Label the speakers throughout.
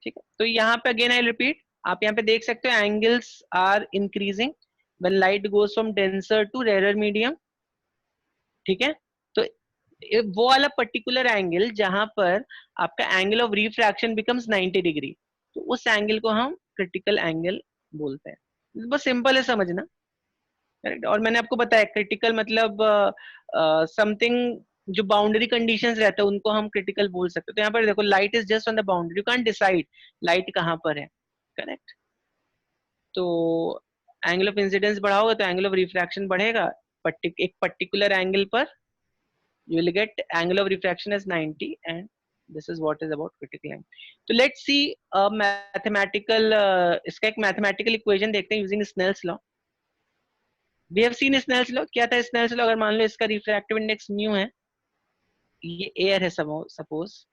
Speaker 1: ठीक है, तो यहाँ पे अगेन आई रिपीट, आप यहाँ पे देख सकते हो angles are increasing when light goes from denser to rare medium. ठीक है, तो वो वाला पर्टिकुलर एंगल जहां पर आपका angle of refraction becomes 90 degree, तो उस एंगल को हम क्रिटिकल एंगल बोलते हैं। बस सिंपल है समझना। करेक्ट, और मैंने आपको बताया क्रिटिकल मतलब समथिंग जो बाउंड्री कंडीशंस रहते हैं उनको हम क्रिटिकल बोल सकते हैं। तो यहाँ पर देखो light is just on the boundary, you can decide light कहाँ पर है। करेक्ट, तो एंगल ऑफ इंसिडेंस बढ़ाओगे तो एंगल ऑफ रिफ्रैक्शन बढ़ेगा, एक पर्टिकुलर एंगल पर you will get angle of refraction as 90, and this is what is about critical angle. So let's see a mathematical इसका एक mathematical equation देखते हैं using Snell's law. We have seen Snell's law. क्या था Snell's law? अगर मान लो इसका refractive index mu है, ये एयर है सपोज,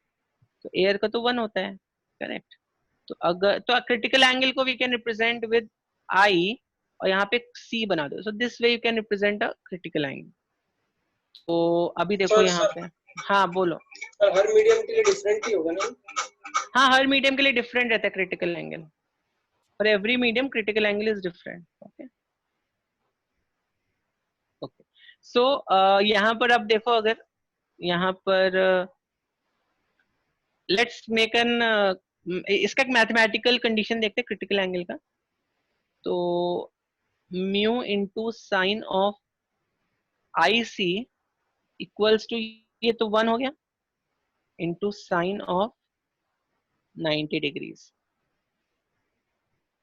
Speaker 1: तो एयर का तो 1 होता है। करेक्ट, तो अगर तो क्रिटिकल एंगल को we can represent with i, और यहाँ पे सी बना दो, so this way you can represent a critical angle. तो अभी देखो यहाँ पे, हाँ बोलो।
Speaker 2: हर मीडियम के लिए डिफरेंट ही होगा ना?
Speaker 1: हाँ, हर मीडियम के लिए डिफरेंट रहता है critical angle, for every medium critical angle is different. Okay okay, so यहाँ पर अब देखो, अगर यहाँ पर लेट्स मेक एन इसका एक मैथमेटिकल कंडीशन देखते हैं क्रिटिकल एंगल का। तो mu into sine of i c equals to, ये तो 1 हो गया, इंटू साइन ऑफ 90 डिग्रीज।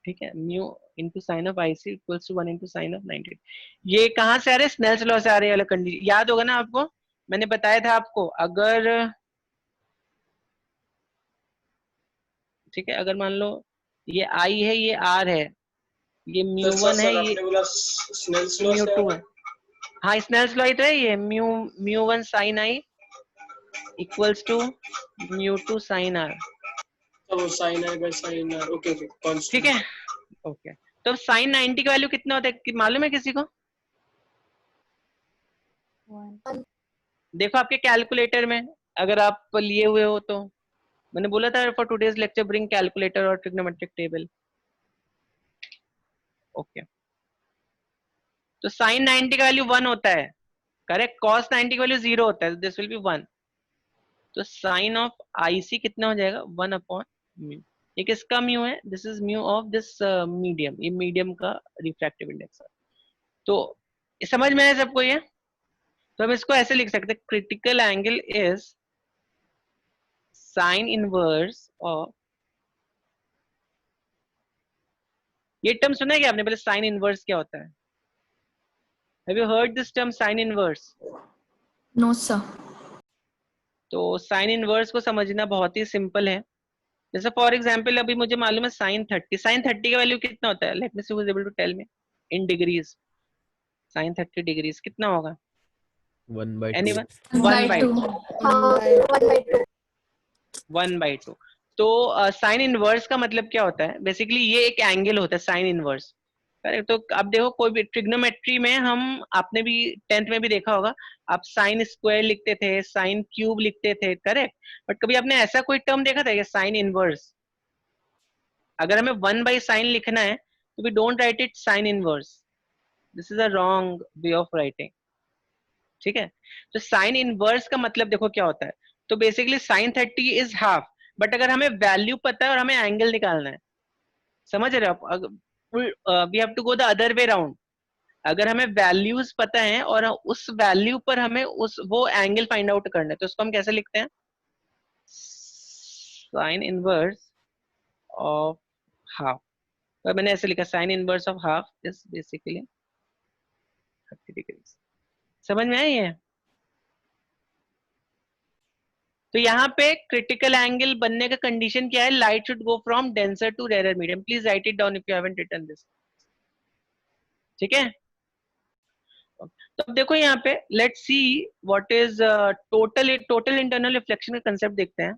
Speaker 1: ठीक है, mu into sine of i c equals to 1 into sine of 90। ये कहाँ से आ रहे हैं? स्नेल्स लॉ से आ रहे हैं वाला कंडीशन, याद होगा ना आपको, मैंने बताया था आपको। अगर ठीक है, अगर मान लो ये आई है, ये आर है, ये म्यू 1 है, ये म्यू 2 है। हाँ, स्नेल्स लॉ ही तो है ये, mu 1 sine i equals to mu 2 sine r.
Speaker 2: तो sine i by sine r, okay okay,
Speaker 1: ठीक है ओके। तो साइन 90 का वैल्यू कितना होता है मालूम है किसी को? देखो आपके कैलकुलेटर में, अगर आप लिए हुए हो तो, मैंने बोला था for today's lecture bring calculator और ट्रिग्नोमेट्रिक टेबल। ओके, तो साइन 90 का वैल्यू 1 होता है। करेक्ट, कॉस 90 का वैल्यू 0 होता है, दिस विल बी 1। तो साइन ऑफ आईसी कितना हो जाएगा? 1 अपॉन म्यू। ये किसका म्यू है? This is mu of this medium, ये मीडियम का रिफ्रैक्टिव इंडेक्स है। तो समझ में है सबको ये? तो हम इसको ऐसे लिख सकते हैं, critical angle is sine inverse of, ये टर्म सुना है क्या आपने? पहले साइन इनवर्स क्या होता है? Have you heard this term sine inverse?
Speaker 3: No sir.
Speaker 1: तो साइन इनवर्स को समझना बहुत ही सिंपल है। जैसे फॉर एग्जांपल अभी मुझे मालूम है साइन 30, साइन 30 का वैल्यू कितना होता है? Let me see who is able to tell me in degrees. Sine 30 degrees कितना होगा?
Speaker 4: 1/2।
Speaker 1: एनीवन?
Speaker 3: 1/2।
Speaker 1: 1/2। तो साइन इनवर्स का मतलब क्या होता है? बेसिकली ये एक एंगल होता है साइन इनवर्स। करेक्ट, तो अब देखो कोई भी ट्रिग्नोमेट्री में हम, आपने भी 10th में भी देखा होगा, आप साइन स्क्वायर लिखते थे, साइन क्यूब लिखते थे। करेक्ट, बट कभी आपने ऐसा कोई टर्म देखा था साइन इनवर्स? अगर हमें 1/sin लिखना है तो we don't write it sine inverse, this is a wrong way of writing. ठीक है, तो साइन इनवर्स का मतलब देखो क्या होता है। तो basically sine 30 is half, but अगर हमें वैल्यू पता है और हमें एंगल निकालना है, समझ रहे हो आप? We have to go the other way round. अगर हमें वैल्यूज पता है और उस वैल्यू पर हमें उस वो एंगल फाइंड आउट करना है, तो उसको हम कैसे लिखते हैं? Sine inverse of half. तो मैंने ऐसे लिखा, sine inverse of half is basically 30 degrees. समझ में आई है? तो यहाँ पे क्रिटिकल एंगल बनने का कंडीशन क्या है? Light should go from denser to rare medium. Please write it down if you haven't written this. ठीक है, तो अब देखो यहाँ पे let's see what is total internal reflection का कंसेप्ट देखते हैं।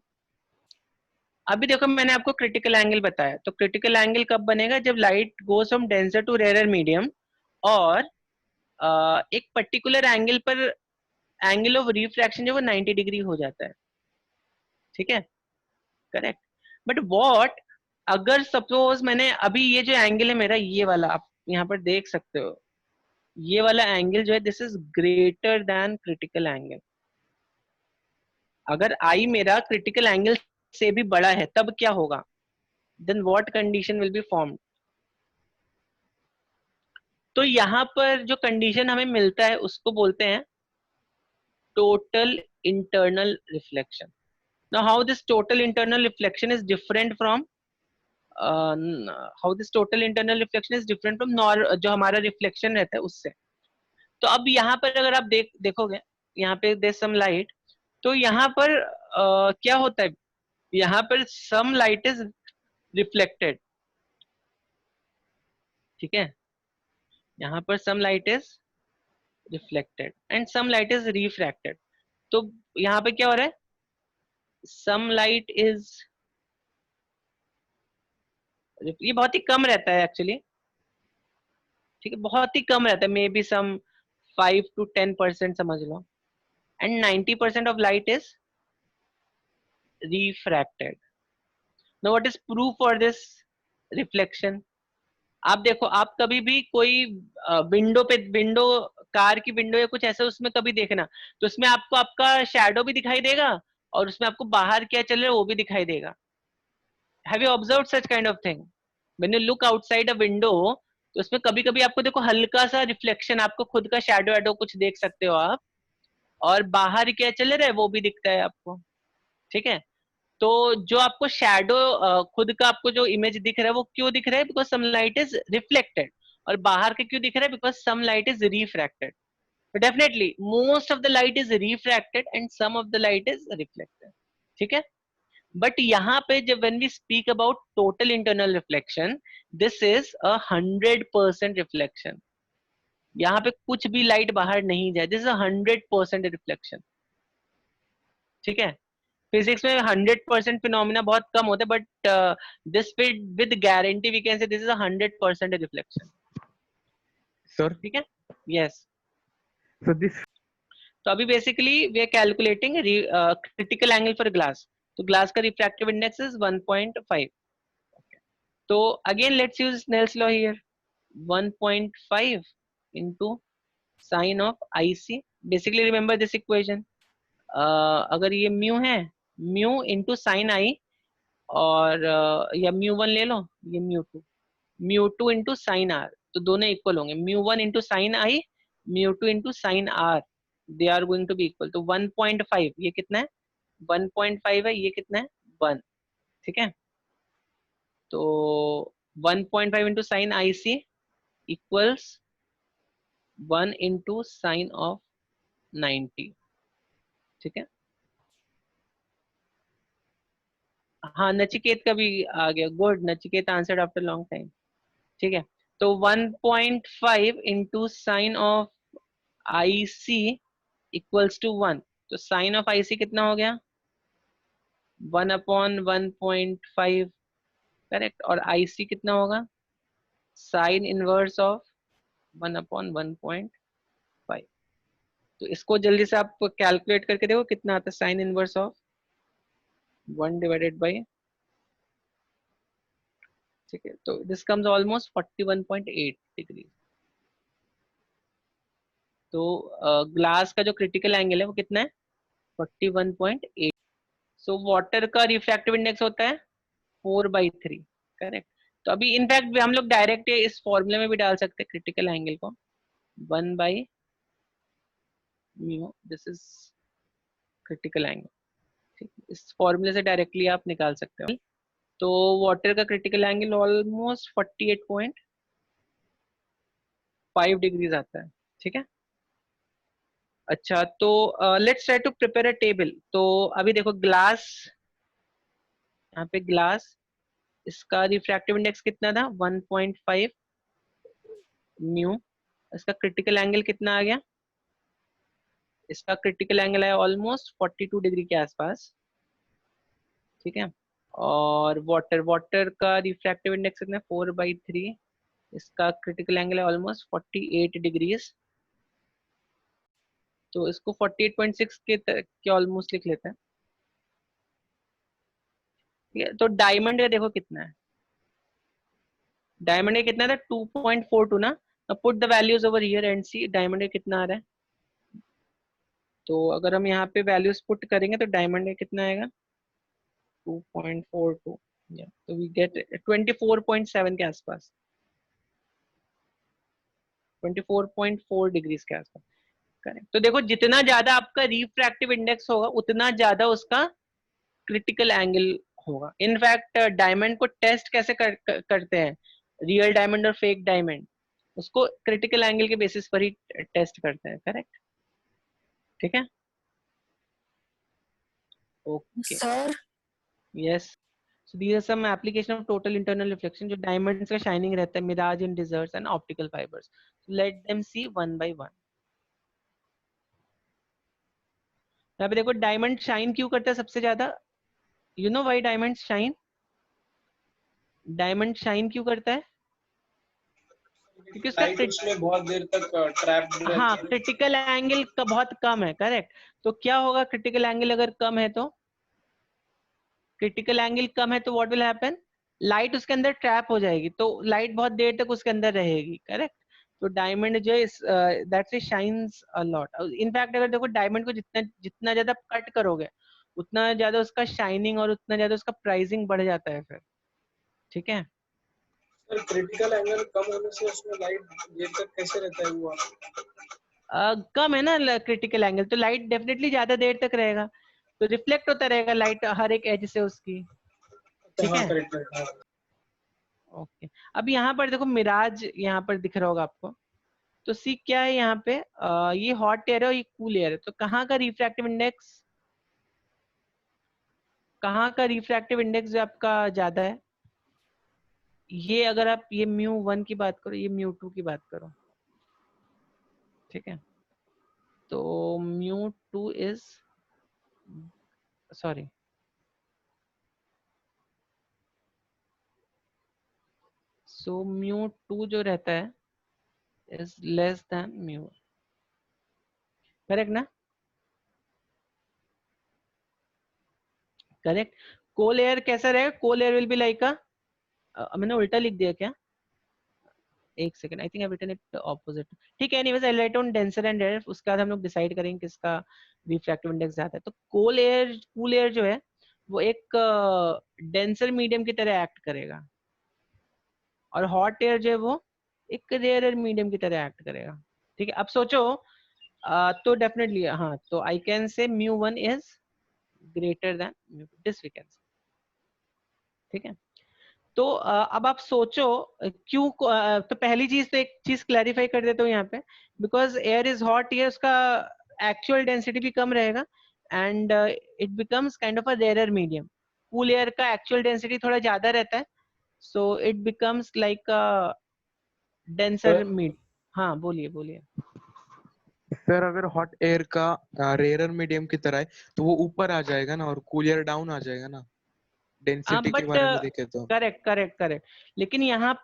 Speaker 1: अभी देखो मैंने आपको क्रिटिकल एंगल बताया, तो क्रिटिकल एंगल कब बनेगा? जब light goes from denser to rare medium और एक पर्टिकुलर एंगल पर एंगल ऑफ रिफ्रैक्शन जो वो 90 डिग्री हो जाता है। ठीक है, करेक्ट। बट व्हाट, अगर सपोज मैंने अभी ये जो एंगल है मेरा, ये वाला आप यहाँ पर देख सकते हो, ये वाला एंगल जो है this is greater than critical angle. अगर आई मेरा क्रिटिकल एंगल से भी बड़ा है तब क्या होगा, then what condition will be formed. तो यहाँ पर जो कंडीशन हमें मिलता है उसको बोलते हैं total internal reflection. Now how this total internal reflection is different from how this total internal reflection is different from जो हमारा रिफ्लेक्शन रहता है उससे। तो अब यहाँ पर अगर आप देखोगे यहाँ पे देयर सम लाइट, तो यहाँ पर क्या होता है, यहाँ पर सम लाइट इज रिफ्लेक्टेड, ठीक है, यहाँ पर some light is reflected and some light is refracted. तो यहाँ पे क्या हो रहा है, सम लाइट इज, ये बहुत ही कम रहता है एक्चुअली, ठीक है, बहुत ही कम रहता है, मे बी सम 5 to 10% समझ लो, and 90% of light is refracted. Now what is proof for this reflection. आप देखो, आप कभी भी कोई विंडो कार की विंडो या कुछ ऐसा उसमें कभी देखना, तो उसमें आपको आपका शैडो भी दिखाई देगा और उसमें आपको बाहर क्या चल रहा है वो भी दिखाई देगा। Have you observed such kind of thing, when you look outside a window, तो उसमें कभी कभी आपको देखो हल्का सा रिफ्लेक्शन, आपको खुद का शैडो वैडो कुछ देख सकते हो आप, और बाहर क्या चल रहा है वो भी दिखता है आपको, ठीक है। तो जो आपको शैडो खुद का आपको जो इमेज दिख रहा है वो क्यों दिख रहा है, because some light is reflected, और बाहर के क्यों दिख रहा है, because some light is refracted. तो definitely most of the light is refracted and some of the light is reflected, ठीक है। बट यहाँ पे जब when we speak about total internal reflection, this is 100% reflection. यहाँ पे कुछ भी लाइट बाहर नहीं जाए, दिस इज 100% रिफ्लेक्शन, ठीक है। फिजिक्स में 100% फिनोमिना बहुत कम होते हैं, but this with guarantee we can say this is 100% reflection,
Speaker 4: Sir,
Speaker 1: ठीक है। यस,
Speaker 4: so this
Speaker 1: तो अभी basically we are calculating critical angle for glass. तो ग्लास का रिफ्रैक्टिव इंडेक्स इज 1.5। तो again let's use Snell's law here, 1.5 into sine of IC। Basically remember this equation, अगर ये mu है, म्यू इंटू साइन आई, और या म्यू 1 ले लो, ये mu two into sine r, तो दोनों इक्वल होंगे, mu 1 into sine i, mu 2 into sine r, they are going to be equal. तो 1.5 ये कितना है, 1.5 है, ये कितना है 1, ठीक है। तो 1.5 into sine i c equals 1 into sine of 90, ठीक है। हाँ, नचिकेत का भी आ गया, good, Nachiket answered after long time, ठीक है। तो 1.5 into sine of i c equals to 1। तो साइन ऑफ आई सी कितना हो गया, 1/1.5, करेक्ट। और आई सी कितना होगा, साइन इनवर्स ऑफ 1/1.5। तो इसको जल्दी से आप कैलकुलेट करके देखो कितना आता है, sine inverse of 1 divided by, ठीक है। तो दिस कम्स ऑलमोस्ट 41.8 डिग्री। तो ग्लास का जो क्रिटिकल एंगल है वो कितना है, 41.8। सो वाटर का रिफ्रैक्टिव इंडेक्स होता है 4/3, करेक्ट। तो अभी इनफैक्ट हम लोग डायरेक्ट इस फॉर्मूले में भी डाल सकते हैं क्रिटिकल एंगल को, 1/μ, दिस इज क्रिटिकल एंगल, ठीक है। इस फॉर्मूले से डायरेक्टली आप निकाल सकते हो। तो वाटर का क्रिटिकल एंगल ऑलमोस्ट 48.5 डिग्रीज आता है, ठीक है। अच्छा, तो let's try to prepare a table. तो अभी देखो ग्लास, यहाँ पे ग्लास, इसका रिफ्रैक्टिव इंडेक्स कितना था 1.5 म्यू, इसका क्रिटिकल एंगल कितना आ गया, इसका क्रिटिकल एंगल है ऑलमोस्ट 42 डिग्री के आसपास, ठीक है। और वाटर का रिफ्रैक्टिव इंडेक्स कितना है 4/3, इसका क्रिटिकल एंगल है ऑलमोस्ट 48 डिग्रीज। तो इसको 48.6 के ऑलमोस्ट लिख लेते हैं। ठीक है, तो डायमंड का देखो कितना है, डायमंड का कितना था 2.42 ना। Put the values over here and see diamond का कितना आ रहा है। तो अगर हम यहाँ पे वैल्यूज पुट करेंगे तो डायमंड का कितना आएगा 2.42, तो वी गेट 24.7 के आसपास, 24.4 डिग्रीज के आसपास। करेक्ट। तो देखो जितना ज्यादा आपका रिफ्रैक्टिव इंडेक्स होगा उतना ज्यादा उसका क्रिटिकल एंगल होगा। इनफैक्ट डायमंड को टेस्ट कैसे करते हैं, रियल डायमंड और फेक डायमंड, उसको क्रिटिकल एंगल के बेसिस पर ही टेस्ट करते हैं। करेक्ट, ठीक है। Okay,
Speaker 3: Sir,
Speaker 1: yes. So these are some application of total internal reflection, जो डायमंड्स का शाइनिंग रहता है, mirage in deserts and optical fibres. Let them see one by one. यहाँ पे देखो डायमंड शाइन क्यों करता है सबसे ज्यादा, you know why diamond shine, diamond shine क्यों करता है, क्योंकि उसका
Speaker 2: लाइट उसमें बहुत देर तक ट्रैप्ड
Speaker 1: हाँ
Speaker 2: रहती है।
Speaker 1: क्रिटिकल एंगल का बहुत कम है। करेक्ट। तो क्या होगा, क्रिटिकल एंगल अगर कम है तो, क्रिटिकल एंगल कम है तो व्हाट विल हैपन, लाइट उसके अंदर ट्रैप हो जाएगी, तो लाइट बहुत देर तक उसके अंदर रहेगी। करेक्ट। तो डायमंड जो है that's it shines a lot. In fact अगर देखो डायमंड को जितना जितना ज्यादा कट करोगे उतना ज्यादा उसका शाइनिंग और उतना ज्यादा उसका प्राइसिंग बढ़ जाता है फिर। ठीक है।
Speaker 2: सर क्रिटिकल एंगल कम होने से उसमें लाइट देर तक कैसे रहता है वो?
Speaker 1: कम है ना क्रिटिकल एंगल, तो लाइट डेफिनेटली ज्यादा देर तक रहेगा, तो रिफ्लेक्ट होता रहेगा लाइट हर एक एज से उसकी। ठीक
Speaker 2: हाँ
Speaker 1: है।
Speaker 2: Correct correct.
Speaker 1: ओके। अब यहाँ पर देखो मिराज यहाँ पर दिख रहा होगा आपको, तो सी क्या है यहाँ पे, ये हॉट एयर है और ये कूल एयर है, तो कहाँ का रिफ्रैक्टिव इंडेक्स, कहाँ का रिफ्रैक्टिव इंडेक्स जो आपका ज्यादा है, ये अगर आप ये μ1 की बात करो, ये μ2 की बात करो। ठीक है। तो μ2 इज, सॉरी, सो μ2 जो रहता है इज लेस देन μ1। करेक्ट ना, करेक्ट। कोल एयर कैसा रहेगा, cool air will be like मैंने उल्टा लिख दिया क्या, एक second, I think I written it opposite. ठीक है, anyways I write down denser and rare, उसके बाद हम लोग डिसाइड करेंगे किसका रिफ्रैक्टिव इंडेक्स ज्यादा है। तो कोल एयर, कूल एयर जो है वो एक डेंसर मीडियम की तरह एक्ट करेगा, और हॉट एयर जो है वो एक रेयर मीडियम की तरह एक्ट करेगा। ठीक है। अब सोचो तो डेफिनेटली हाँ, तो आई can say μ1 is greater than μ2, this we can say. ठीक है। तो अब आप सोचो क्यों तो पहली चीज तो एक चीज क्लैरिफाई कर देता हूँ यहाँ पे, बिकॉज एयर इज हॉट, ये उसका एक्चुअल डेंसिटी भी कम रहेगा and it becomes kind of a rare medium. Cool air का एक्चुअल डेंसिटी थोड़ा ज्यादा रहता है, so it becomes like denser medium. हाँ बोलिए बोलिए।
Speaker 4: सर अगर हॉट एयर का रेयर मीडियम की तरह है तो वो ऊपर आ जाएगा ना, और कूल एयर डाउन आ जाएगा ना, डेंसिटी के
Speaker 1: बट
Speaker 4: बारे में देखें तो।
Speaker 1: करेक्ट करेक्ट करेक्ट, लेकिन यहाँ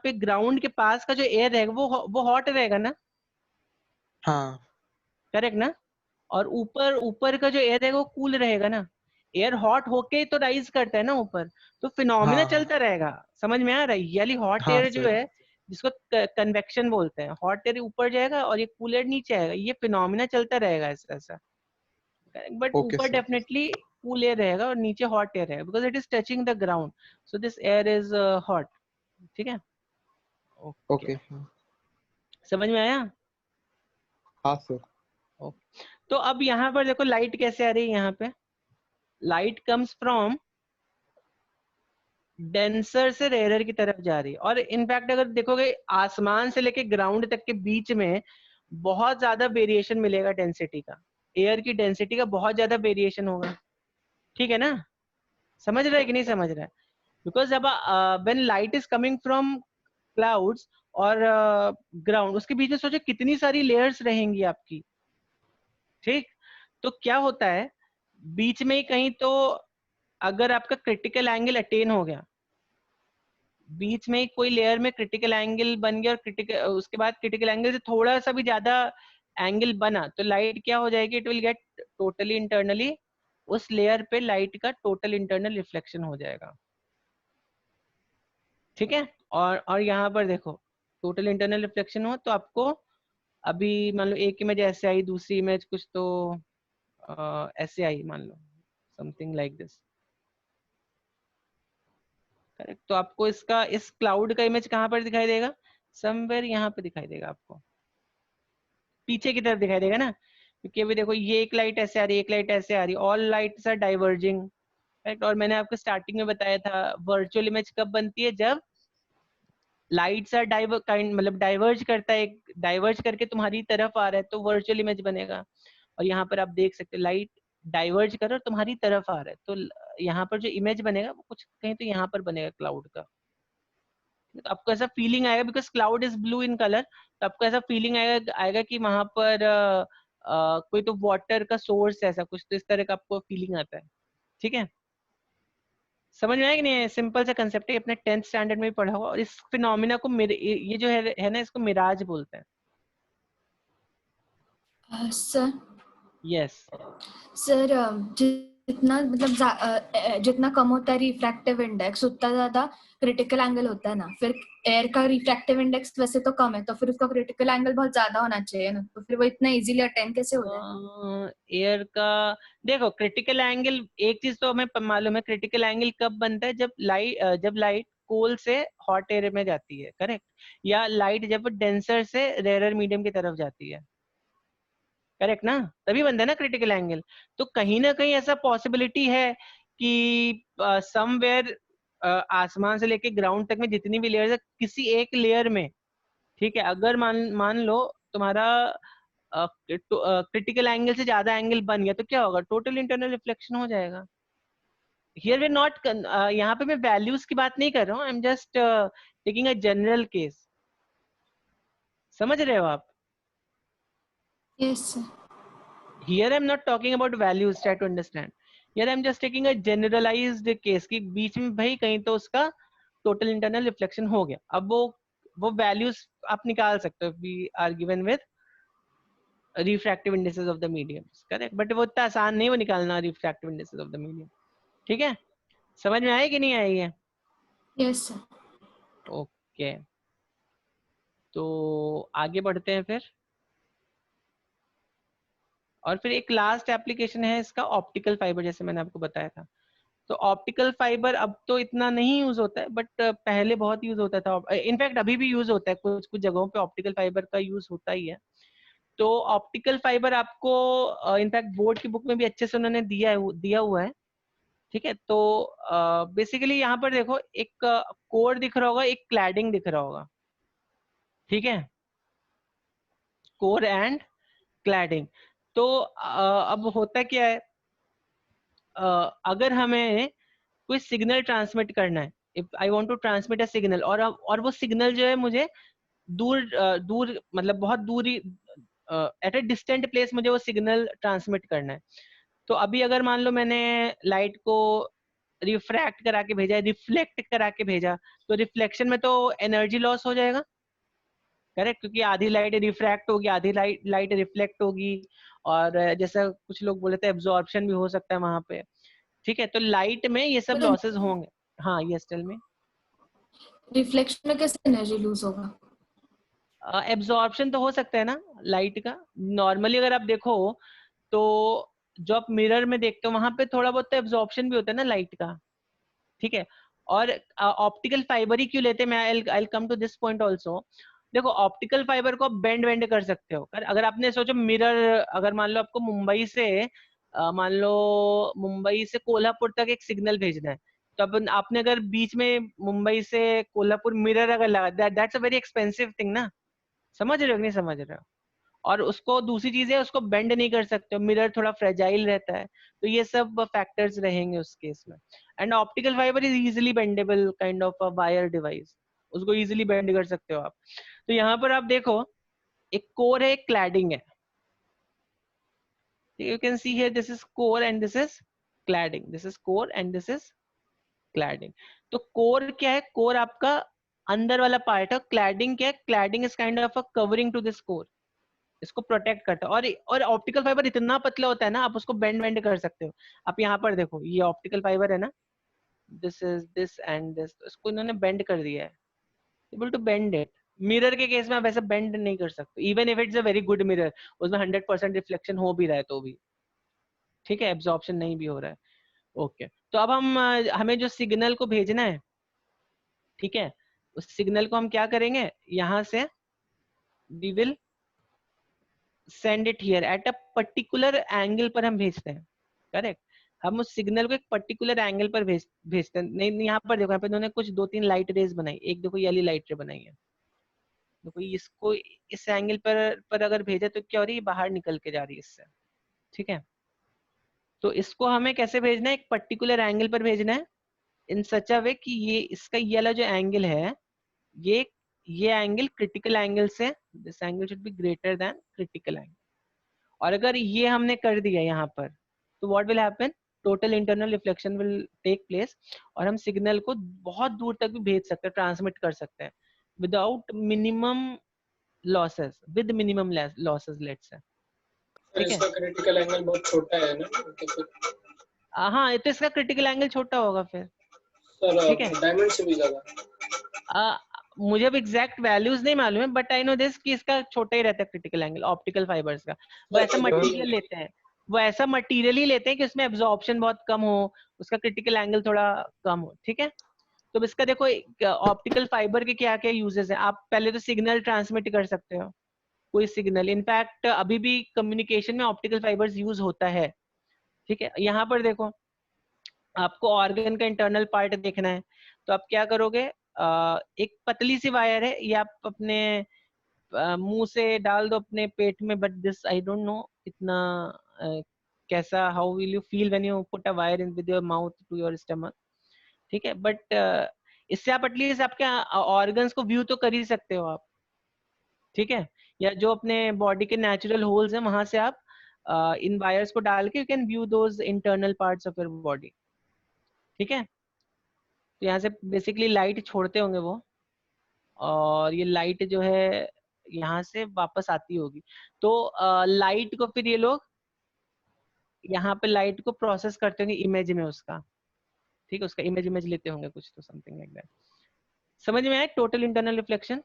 Speaker 1: पे ग्राउंड के पास का जो एयर रहेगा वो हॉट रहेगा ना।
Speaker 4: हाँ
Speaker 1: करेक्ट ना। और ऊपर ऊपर का जो एयर रहेगा वो कूल रहेगा ना। एयर हॉट होके ही तो राइज करता है ना ऊपर, तो फिनोमिना
Speaker 4: हाँ हाँ
Speaker 1: चलता रहेगा। समझ में आ रहा है, यानी हॉट
Speaker 4: हाँ
Speaker 1: एयर जो
Speaker 4: सर।
Speaker 1: है जिसको कन्वेक्शन बोलते हैं, हॉट एयर ऊपर जाएगा और ये कूल एयर नीचे आएगा, ये फिनोमिना चलता रहेगा ऐसा। बट
Speaker 4: ओके
Speaker 1: ऊपर
Speaker 4: सर।
Speaker 1: डेफिनेटली कूल एयर रहेगा और नीचे हॉट एयर रहेगा, because it is touching the ground, so this air is hot. ठीक है। ओके,
Speaker 4: ओके हाँ।
Speaker 1: समझ में आया।
Speaker 4: हाँ सर।
Speaker 1: ओके। तो अब यहाँ पर देखो लाइट कैसे आ रही है, यहाँ पे लाइट कम्स फ्रॉम डेंसर से रेयरर की तरफ जा रही है, और इनफैक्ट अगर देखोगे आसमान से लेके ग्राउंड तक के बीच में बहुत ज्यादा वेरिएशन मिलेगा डेंसिटी का, एयर की डेंसिटी का बहुत ज्यादा वेरिएशन होगा। ठीक है ना, समझ रहा है कि नहीं समझ रहा है, बिकॉज जब when light is coming from clouds और ग्राउंड, उसके बीच में सोचो कितनी सारी लेयर्स रहेंगी आपकी। ठीक। तो क्या होता है, बीच में ही कहीं तो अगर आपका क्रिटिकल एंगल अटेन हो गया, बीच में कोई लेयर में क्रिटिकल एंगल बन गया और क्रिटिकल, उसके बाद क्रिटिकल एंगल से थोड़ा सा भी ज्यादा एंगल बना, तो लाइट क्या हो जाएगी, it will get totally internally उस लेयर पे लाइट का टोटल इंटरनल रिफ्लेक्शन हो जाएगा। ठीक है, और यहाँ पर देखो टोटल इंटरनल रिफ्लेक्शन हो तो आपको अभी मान लो एक इमेज ऐसे आई, दूसरी इमेज कुछ तो ऐसे आई, मान लो समथिंग लाइक दिस। करेक्ट, तो आपको इसका इस क्लाउड का इमेज कहाँ पर दिखाई देगा? समवेयर यहाँ पे दिखाई देगा, आपको पीछे की तरफ दिखाई देगा ना, क्योंकि अभी देखो ये एक लाइट ऐसे आ रही है, एक लाइट ऐसे आ रही है, all lights are diverging. Right, और मैंने आपको स्टार्टिंग में बताया था वर्चुअल इमेज कब बनती है? जब लाइट्स आर काइंड मतलब डाइवर्ज करता है, डाइवर्ज करके तुम्हारी तरफ आ रहा है तो वर्चुअल इमेज बनेगा। और यहाँ पर आप देख सकते हो लाइट डाइवर्ज कर और तुम्हारी तरफ आ रहा है, तो यहाँ पर जो इमेज बनेगा वो कुछ कहीं तो यहाँ पर बनेगा क्लाउड का। तो आपको ऐसा फीलिंग आएगा, because cloud is blue in colour, तो आपको ऐसा फीलिंग आएगा कि वहां पर कोई तो वाटर का सोर्स है, ऐसा कुछ तो इस तरह का आपको फीलिंग आता है। ठीक है, समझ में आया कि नहीं? सिंपल सा कंसेप्ट है, अपने 10th स्टैंडर्ड में भी पढ़ा होगा। और इस फिनोमिना को ये जो है ना, इसको मिराज बोलते हैं।
Speaker 3: सर
Speaker 1: यस,
Speaker 3: सर जितना मतलब जितना कम होता है रिफ्रैक्टिव इंडेक्स उतना ज्यादा क्रिटिकल एंगल होता है ना। फिर एयर का रिफ्रैक्टिव इंडेक्स वैसे तो कम है, तो फिर उसका क्रिटिकल एंगल बहुत ज्यादा होना चाहिए ना, तो फिर वो इतना इजीली अटेन कैसे हो रहा है?
Speaker 1: एयर का देखो क्रिटिकल एंगल, एक चीज तो हमें मालूम है, क्रिटिकल एंगल कब बनता है? जब लाइट कोल से हॉट एयर में जाती है, करेक्ट, या लाइट जब डेंसर से रेयर मीडियम की तरफ जाती है, करेक्ट ना, तभी बनता है ना क्रिटिकल एंगल। तो कहीं ना कहीं ऐसा पॉसिबिलिटी है कि समवेयर आसमान से लेके ग्राउंड तक में जितनी भी लेयर्स है, किसी एक लेयर में, ठीक है, अगर मान मान लो तुम्हारा क्रिटिकल एंगल से ज्यादा एंगल बन गया तो क्या होगा? टोटल इंटरनल रिफ्लेक्शन हो जाएगा। हियर वी नॉट, यहाँ पे मैं वैल्यूज की बात नहीं कर रहा हूँ, I am just taking a general case. समझ रहे हो आप?
Speaker 3: Yes sir.
Speaker 1: Here I'm not talking about values, try to understand. Here I'm just taking a generalized case कि बीच में भाई कहीं तो उसका total internal reflection हो गया। अब वो values आप निकाल सकते हो, we are given with refractive indices of the medium, correct? But वो इतना आसान नहीं वो निकालना refractive indices of the medium। ठीक है, समझ में आया कि नहीं आई है?
Speaker 3: Yes sir.
Speaker 1: ओके, तो आगे बढ़ते हैं फिर। और फिर एक लास्ट एप्लीकेशन है इसका, ऑप्टिकल फाइबर, जैसे मैंने आपको बताया था। तो ऑप्टिकल फाइबर अब तो इतना नहीं यूज होता है, बट पहले बहुत यूज होता था। इनफैक्ट अभी भी यूज होता है, कुछ कुछ जगहों पे ऑप्टिकल फाइबर का यूज होता ही है। तो ऑप्टिकल फाइबर आपको इनफैक्ट बोर्ड की बुक में भी अच्छे से उन्होंने दिया हुआ है। ठीक है, तो बेसिकली यहाँ पर देखो एक कोर दिख रहा होगा, एक क्लैडिंग दिख रहा होगा। ठीक है, कोर एंड क्लैडिंग। तो अब होता क्या है, अगर हमें कोई सिग्नल ट्रांसमिट करना है, if I want to transmit a signal, और वो सिग्नल जो है मुझे दूर मतलब बहुत दूरी, एट अ डिस्टेंट प्लेस मुझे वो सिग्नल ट्रांसमिट करना है। तो अभी अगर मान लो मैंने लाइट को रिफ्रैक्ट करा के भेजा, रिफ्लेक्ट करा के भेजा, तो रिफ्लेक्शन में तो एनर्जी लॉस हो जाएगा, करेक्ट, क्योंकि आधी लाइट रिफ्रैक्ट होगी, आधी लाइट रिफ्लेक्ट होगी। और जैसा कुछ लोग बोले थे एब्जॉर्प्शन भी हो सकता है वहां पे। ठीक है, तो लाइट में ये सब लॉसेस होंगे। हाँ, यस टेल मी।
Speaker 3: रिफ्लेक्शन में कैसे एनर्जी लूज होगा?
Speaker 1: एब्जॉर्प्शन तो हो सकता है ना लाइट का। नॉर्मली अगर आप देखो तो जो आप मिरर में देखते हो वहां पे थोड़ा बहुत तो एब्जॉर्प्शन भी होता है ना लाइट का। ठीक है, और ऑप्टिकल फाइबर ही क्यों लेते हैं, मैं I come to this point also. देखो ऑप्टिकल फाइबर को आप बेंड वेंड कर सकते हो। अगर आपने सोचो मिरर, अगर मान लो आपको मान लो मुंबई से कोल्हापुर तक एक सिग्नल भेजना है, तो अब आपने अगर बीच में मुंबई से कोल्हापुर मिरर अगर लगा, that's a very expensive thing ना। समझ रहे हो कि नहीं समझ रहे हो? और उसको दूसरी चीज है, उसको बेंड नहीं कर सकते हो, मिरर थोड़ा फ्रेजाइल रहता है। तो ये सब फैक्टर्स रहेंगे उस केस में। And optical fibre is easily bendable kind of a wire device, उसको इजिली बेंड कर सकते हो आप। तो यहाँ पर आप देखो एक कोर है, एक क्लैडिंग है। You can see here this is core and this is cladding, this is core and this is cladding. तो कोर क्या है? कोर आपका अंदर वाला पार्ट है। क्लैडिंग क्या है? Cladding is kind of a covering to this core. इसको प्रोटेक्ट करता है। और ऑप्टिकल फाइबर इतना पतला होता है ना, आप उसको बेंड कर सकते हो। आप यहाँ पर देखो, ये ऑप्टिकल फाइबर है ना, this is this and this, इसको इन्होंने बेंड कर दिया है, able to bend it. Mirror के केस में आप ऐसे बेंड नहीं कर सकते, even if it's a very good mirror, उसमें 100% रिफ्लेक्शन हो भी रहा है तो भी, ठीक है, एब्जॉर्प्शन नहीं भी हो रहा है। ओके, तो अब हमें जो सिग्नल को भेजना है, ठीक है, उस सिग्नल को हम क्या करेंगे, यहाँ से we will send it here at a particular angle पर हम भेजते हैं, करेक्ट। हम उस सिग्नल को एक पर्टिकुलर एंगल पर भेजते हैं। नहीं, यहाँ पर देखो, यहाँ पे इन्होंने कुछ 2-3 लाइट रेज बनाई, एक देखो ये वाली लाइट रे बनाई है, देखो इसको इस एंगल पर अगर भेजे तो क्या हो रही है, बाहर निकल के जा रही है इससे, ठीक है। तो इसको हमें कैसे भेजना है, एक पर्टिकुलर एंगल पर भेजना है, इन सच अ वे कि ये इसका ये वाला जो एंगल है, ये एंगल क्रिटिकल एंगल से, this angle should be greater than critical angle. और अगर ये हमने कर दिया यहाँ पर, तो what will happen, total internal reflection will take place, और हम सिग्नल को बहुत दूर तक भी भेज सकते हैं, ट्रांसमिट कर सकते हैं without minimum losses, with minimum losses, let's say,
Speaker 2: sir
Speaker 1: ठीक है।
Speaker 2: इसका क्रिटिकल एंगल बहुत छोटा है ना, तो फिर
Speaker 1: हाँ, तो इसका क्रिटिकल एंगल छोटा होगा फिर,
Speaker 2: सर
Speaker 1: ठीक है।
Speaker 2: डायमंड से भी ज्यादा।
Speaker 1: मुझे अब एग्जैक्ट वैल्यूज नहीं मालूम है, बट आई नो दिस कि इसका छोटा ही रहता है क्रिटिकल एंगल ऑप्टिकल फाइबर्स का। वो ऐसा मटेरियल लेते हैं, वो ऐसा मटेरियल ही लेते हैं कि उसमें एब्जॉर्प्शन बहुत कम हो, उसका क्रिटिकल एंगल थोड़ा कम हो, ठीक है। तो इसका देखो, ऑप्टिकल फाइबर के क्या क्या यूजेस है। आप पहले तो सिग्नल ट्रांसमिट कर सकते हो, कोई सिग्नल, इनफैक्ट अभी भी कम्युनिकेशन में ऑप्टिकल फाइबर्स यूज होता है, ठीक है। यहाँ पर देखो, आपको ऑर्गन का इंटरनल पार्ट देखना है, तो आप क्या करोगे, एक पतली सी वायर है, ये आप अपने मुंह से डाल दो अपने पेट में, but this I don't know इतना कैसा, how will you feel when you put a wire in with your mouth to your stomach, ठीक है। बट इससे आप एटलीस्ट आपके ऑर्गन्स को व्यू तो कर ही सकते हो आप, ठीक है। या जो अपने बॉडी के नेचुरल होल्स हैं, वहां से आप इन वायर्स को डाल के you can view those internal parts of your body, ठीक है। तो यहाँ से बेसिकली लाइट छोड़ते होंगे वो, और ये लाइट जो है यहाँ से वापस आती होगी, तो लाइट को फिर ये लोग यहाँ पे लाइट को प्रोसेस करते होंगे इमेज में उसका, ठीक है, उसका इमेज लेते होंगे कुछ, तो समथिंग लाइक दैट। समझ में आया टोटल इंटरनल रिफ्लेक्शन?